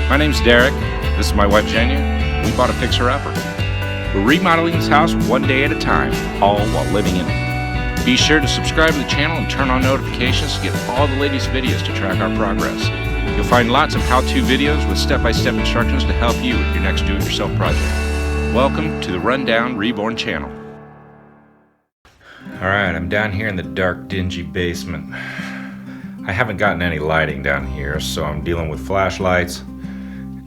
My name's Deric. This is my wife Jenya. We bought a fixer-upper. We're remodeling this house one day at a time, all while living in it. Be sure to subscribe to the channel and turn on notifications to get all the latest videos to track our progress. You'll find lots of how-to videos with step-by-step instructions to help you with your next do-it-yourself project. Welcome to the Rundown Reborn channel. Alright, I'm down here in the dark, dingy basement. I haven't gotten any lighting down here, so I'm dealing with flashlights.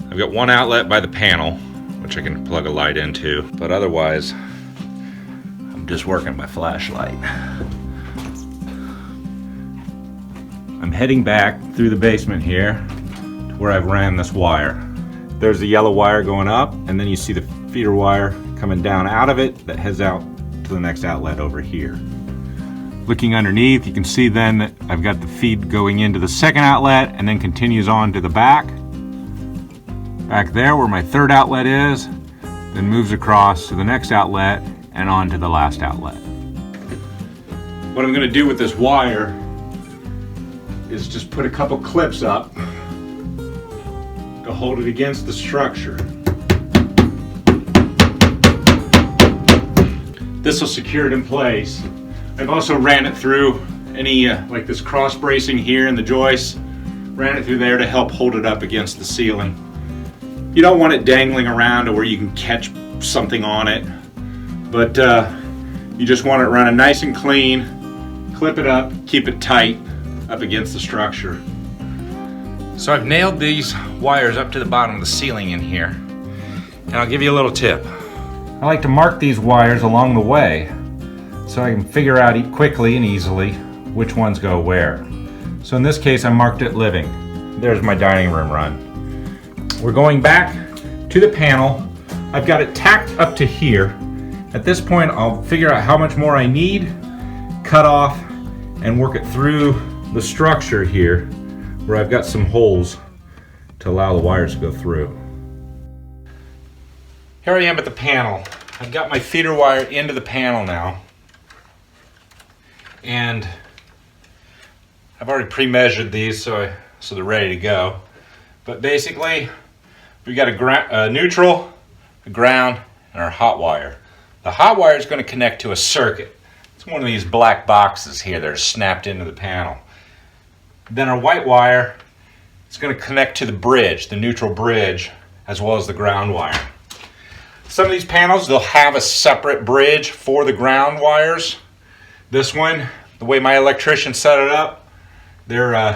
I've got one outlet by the panel, which I can plug a light into, but otherwise, I'm just working my flashlight. I'm heading back through the basement here to where I've ran this wire. There's the yellow wire going up, and then you see the feeder wire coming down out of it that heads out to the next outlet over here. Looking underneath, you can see then that I've got the feed going into the second outlet and then continues on to the back. Back there where my third outlet is, then moves across to the next outlet and on to the last outlet. What I'm going to do with this wire is just put a couple clips up to hold it against the structure. This will secure it in place. I've also ran it through any like this cross bracing here in the joist, ran it through there to help hold it up against the ceiling. You don't want it dangling around to where you can catch something on it, but you just want it running nice and clean, clip it up, keep it tight up against the structure. So I've nailed these wires up to the bottom of the ceiling in here, and I'll give you a little tip. I like to mark these wires along the way so I can figure out quickly and easily which ones go where. So in this case I marked it living. There's my dining room run. We're going back to the panel. I've got it tacked up to here. At this point I'll figure out how much more I need, cut off, and work it through the structure here where I've got some holes to allow the wires to go through. Here I am at the panel. I've got my feeder wire into the panel now, and I've already pre-measured these so they're ready to go. But basically we've got a neutral, a ground, and our hot wire. The hot wire is going to connect to a circuit. It's one of these black boxes here that are snapped into the panel. Then our white wire is going to connect to the bridge, the neutral bridge, as well as the ground wire. Some of these panels, they'll have a separate bridge for the ground wires. This one, the way my electrician set it up, they're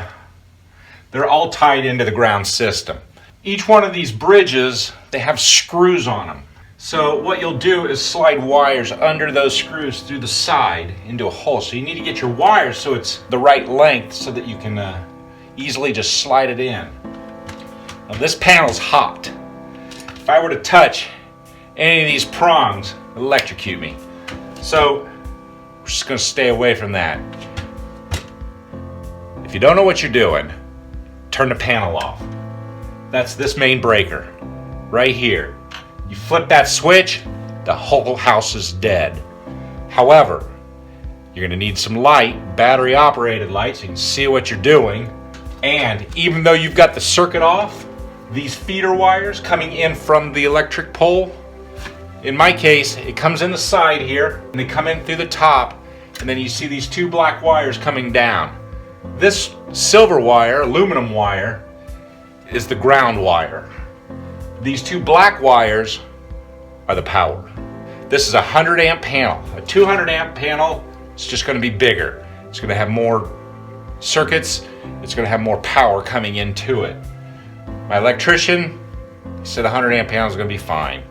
all tied into the ground system. Each one of these bridges, they have screws on them. So what you'll do is slide wires under those screws through the side into a hole. So you need to get your wires so it's the right length so that you can easily just slide it in. Now this panel's hot. If I were to touch any of these prongs, it'll electrocute me. So we're just going to stay away from that. If you don't know what you're doing, turn the panel off. That's this main breaker right here. You flip that switch, the whole house is dead. However, you're going to need some light, battery operated light, so you can see what you're doing. And even though you've got the circuit off, these feeder wires coming in from the electric pole, in my case, it comes in the side here, and they come in through the top, and then you see these two black wires coming down. This silver wire, aluminum wire, is the ground wire. These two black wires are the power. This is a 100 amp panel. A 200 amp panel is just going to be bigger. It's going to have more circuits. It's going to have more power coming into it. My electrician said a 100 amp panel is going to be fine.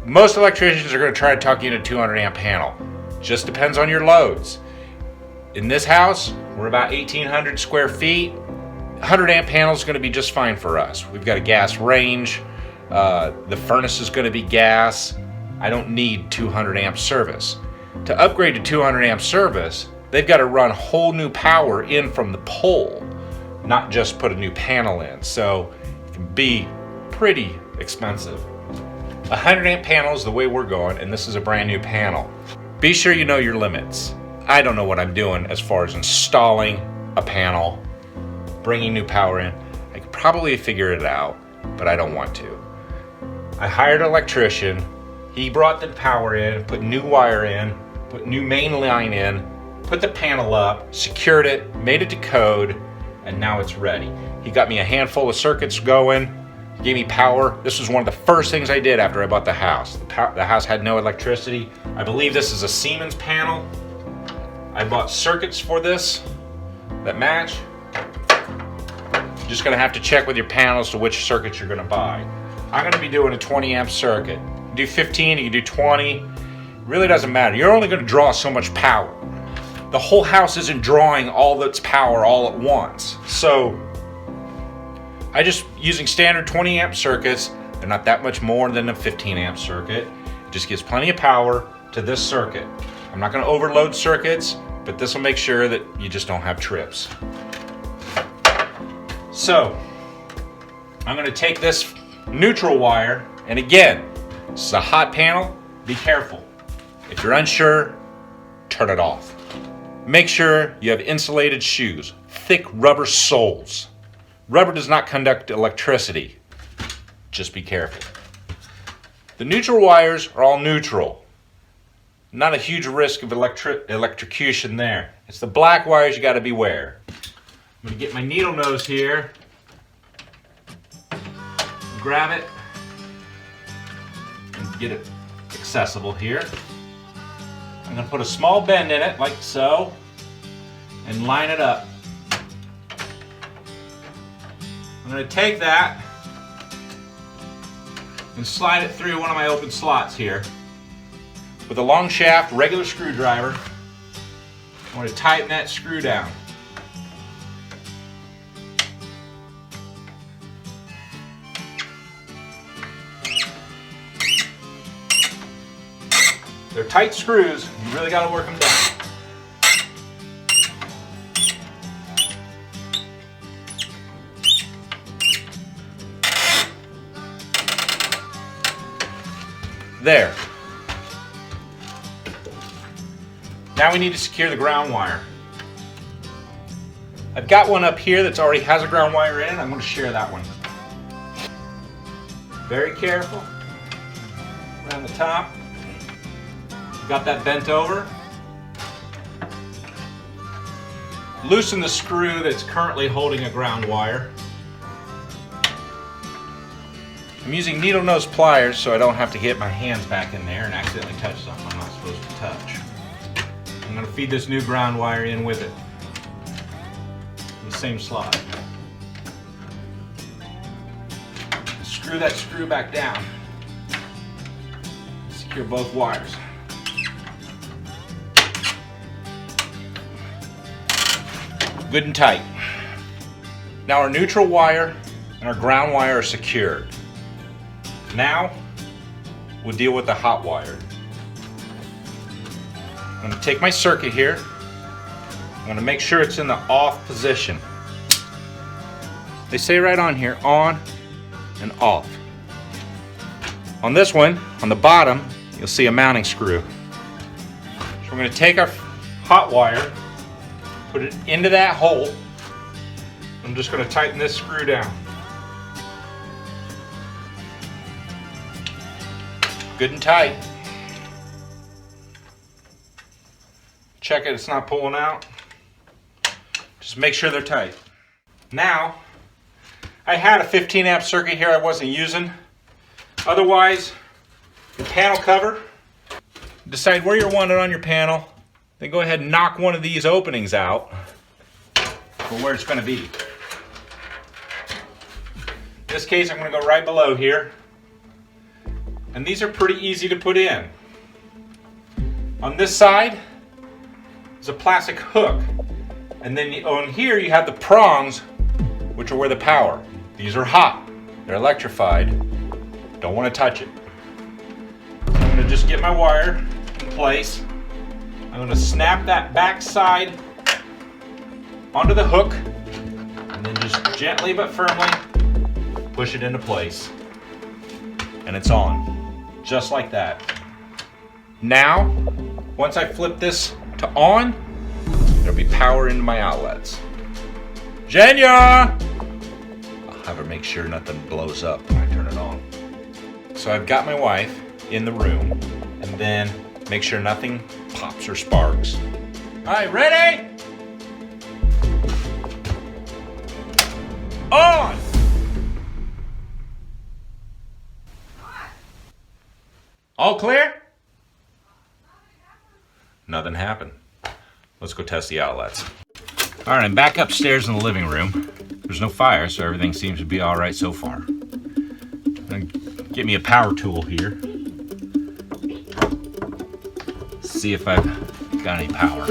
Most electricians are going to try to talk you into a 200 amp panel. Just depends on your loads. In this house, we're about 1,800 square feet. 100 amp panel is going to be just fine for us. We've got a gas range. The furnace is going to be gas. I don't need 200 amp service. To upgrade to 200 amp service, they've got to run whole new power in from the pole, not just put a new panel in. So it can be pretty expensive. A 100 amp panel is the way we're going, and this is a brand new panel. Be sure you know your limits. I don't know what I'm doing as far as installing a panel, bringing new power in. I could probably figure it out. but I don't want to. I hired an electrician. He brought the power in, put new wire in, put new main line in, put the panel up, secured it, made it to code, and now it's ready. He got me a handful of circuits going, gave me power. This was one of the first things I did after I bought the house. The house had no electricity. I believe this is a Siemens panel. I bought circuits for this that match. You're just gonna have to check with your panels to which circuits you're gonna buy. I'm gonna be doing a 20 amp circuit. You do 15, you can do 20. Really doesn't matter. You're only gonna draw so much power. The whole house isn't drawing all its power all at once. So I just using standard 20 amp circuits. They're not that much more than a 15 amp circuit. It just gives plenty of power to this circuit. I'm not gonna overload circuits, but this will make sure that you just don't have trips. So I'm gonna take this neutral wire, and again, this is a hot panel, be careful. If you're unsure, turn it off. Make sure you have insulated shoes, thick rubber soles. Rubber does not conduct electricity. Just be careful. The neutral wires are all neutral. Not a huge risk of electrocution there. It's the black wires you gotta beware. I'm gonna get my needle nose here, grab it, and get it accessible here. I'm gonna put a small bend in it, like so, and line it up. I'm gonna take that and slide it through one of my open slots here. With a long shaft, regular screwdriver, I want to tighten that screw down. They're tight screws, you really got to work them down. There. Now we need to secure the ground wire. I've got one up here that already has a ground wire in it. I'm going to share that one. Very careful. Around the top. Got that bent over. Loosen the screw that's currently holding a ground wire. I'm using needle nose pliers so I don't have to get my hands back in there and accidentally touch something I'm not supposed to touch. I'm going to feed this new ground wire in with it. In the same slot. Screw that screw back down. Secure both wires. Good and tight. Now our neutral wire and our ground wire are secured. Now we'll deal with the hot wire. I'm going to take my circuit here. I'm going to make sure it's in the off position. They say right on here, on and off. On this one, on the bottom, you'll see a mounting screw. So we're going to take our hot wire, put it into that hole. I'm just going to tighten this screw down. Good and tight. Check it, it's not pulling out. Just make sure they're tight. Now, I had a 15 amp circuit here I wasn't using. Otherwise, the panel cover, decide where you want it on your panel, then go ahead and knock one of these openings out for where it's going to be. In this case, I'm going to go right below here. And these are pretty easy to put in. On this side is a plastic hook. And then on here you have the prongs, which are where the power. These are hot. They're electrified. Don't want to touch it. I'm going to just get my wire in place. I'm going to snap that back side onto the hook and then just gently but firmly push it into place. And it's on. Just like that. Now, once I flip this to on, there'll be power into my outlets. Genya! have her make sure nothing blows up when I turn it on. So I've got my wife in the room, and then make sure nothing pops or sparks. All right, ready? On! All clear? Nothing happened. Let's go test the outlets. All right, I'm back upstairs in the living room. There's no fire, so everything seems to be all right so far. Get me a power tool here. See if I've got any power.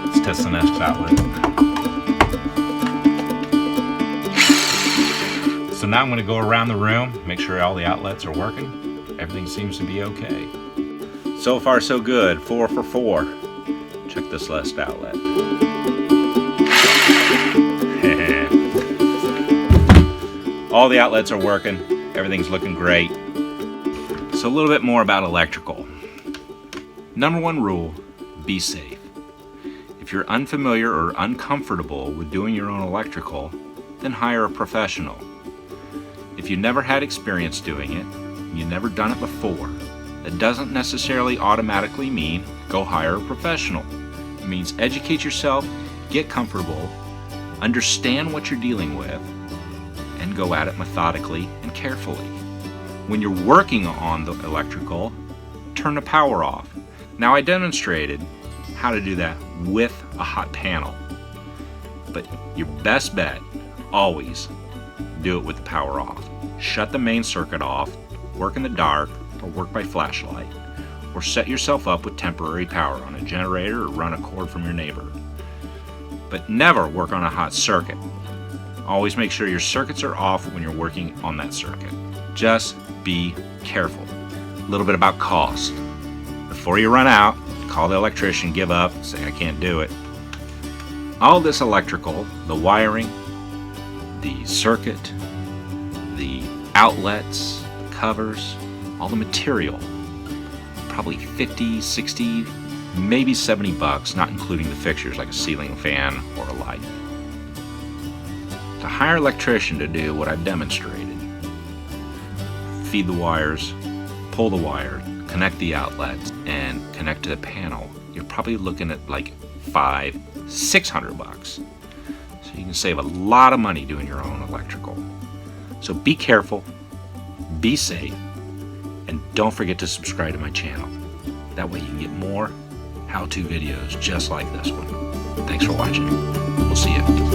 Let's test the next outlet. So now I'm going to go around the room, make sure all the outlets are working. Everything seems to be okay. So far so good, 4 for 4. Check this last outlet. All the outlets are working, everything's looking great. So a little bit more about electrical. Number 1 rule, be safe. If you're unfamiliar or uncomfortable with doing your own electrical, then hire a professional. If you never had experience doing it, you've never done it before, that doesn't necessarily automatically mean go hire a professional. It means educate yourself, get comfortable, understand what you're dealing with, and go at it methodically and carefully. When you're working on the electrical, turn the power off. Now I demonstrated how to do that with a hot panel, but your best bet, always do it with the power off. Shut the main circuit off, work in the dark, or work by flashlight, or set yourself up with temporary power on a generator or run a cord from your neighbor. But never work on a hot circuit. Always make sure your circuits are off when you're working on that circuit. Just be careful. A little bit about cost. Before you run out, call the electrician, give up, say I can't do it. All this electrical, the wiring, the circuit, the outlets, the covers, all the material, probably 50, 60, maybe 70 bucks, not including the fixtures like a ceiling fan or a light. To hire an electrician to do what I've demonstrated, feed the wires, pull the wire, connect the outlets, and connect to the panel, you're probably looking at like $500-600 bucks. So you can save a lot of money doing your own electrical. So be careful, be safe, and don't forget to subscribe to my channel. That way you can get more how-to videos just like this one. Thanks for watching. We'll see you.